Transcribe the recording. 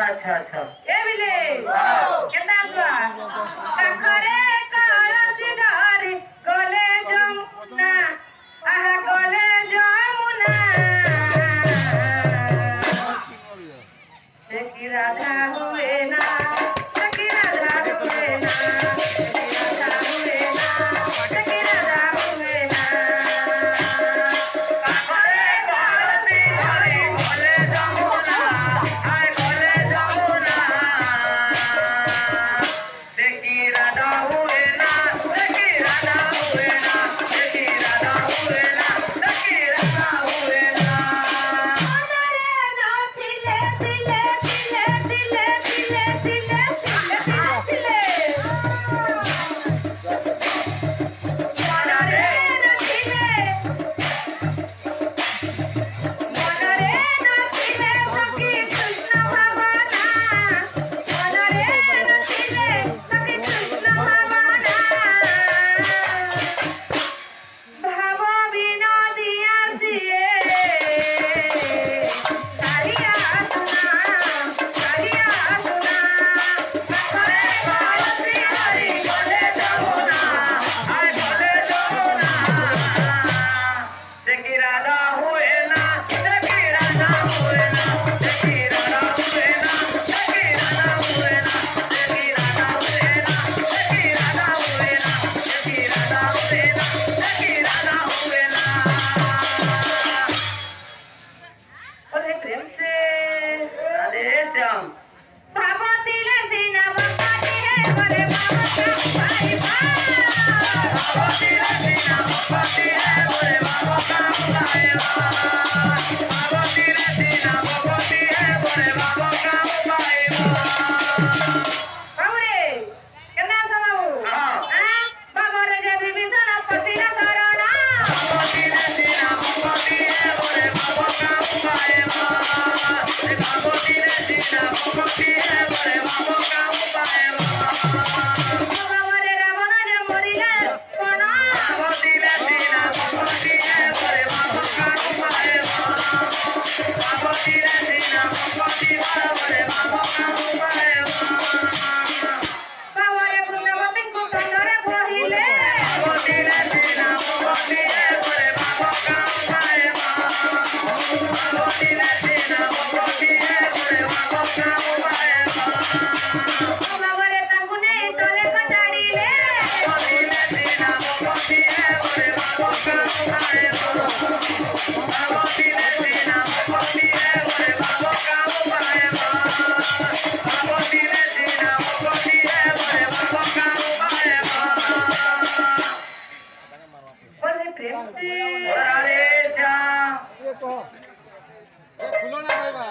अच्छा अच्छा अच्छा ए बिले केता आसवा काखरे काळा सिधारी गले जमुना आहा गले जमुना से की राधा हुए ना से की राधा हुए ना से की राधा हुए ना से की राधा हुए ना काखरे काळा सिधारी गले जमुना आय गले जमुना से की राधा हुए ना से की राधा हुए ना से की राधा हुए ना से की राधा हुए ना मनरे ना थिले थिले थिले थिले थिले थिले थिले मनरे ना थिले मनरे ना थिले सखी कृष्ण भगवाना मनरे ना थिले सखी कृष्ण भगवाना भाव विनोदिया सिए कालिया सुना काखरे काळसी हरी गले जमुना आय गले जमुना से की राधा हुए ना से की राधा हुए ना से की राधा हुए ना से की राधा हुए ना से की राधा हुए ना से की राधा हुए ना से की राधा हुए ना से की राधा हुए ना ओरे प्रेम से राधे श्याम बाबा दिले सीना बंगाली है बोले बाबा का भाई बाबा दिले सीना बंगाली है बोले बाबा का भाई बाबा दिले सीना बंगाली है बोले बाबा का भाई बाबूरे केना समाऊ हां बाबा रे जे विभीषण पसिला शरणा बाबा दिले सीना बंगाली है बोले बाबा का भाई बाबा दिले सीना बंगाली है बोले बाबा का भाई बाबा रे रावण जे मरिले कोन बाबा दिले सीना बंगाली है बोले बाबा का भाई बाबा दिले सीना बंगाली है बोले बाबा का भाई बाबा रे वृंदावती को कंधरे बहिले बाबा दिले सीना बंगाली है बोले बाबा का भाई बाबा दिले सीना बंगाली है बोले बाबा का भाई बाबा रे तांगु नहीं तले का चाड़ीले बाबा दिले सीना बंगाली है बोले बाबा का भाई बाबा दिले सीना बंगाली है बोले बाबा का भाई बाबा दिले सीना बंगाली है बोले बाबा का भाई बोले प्रेम से राधे श्याम खुलो ना भाई बा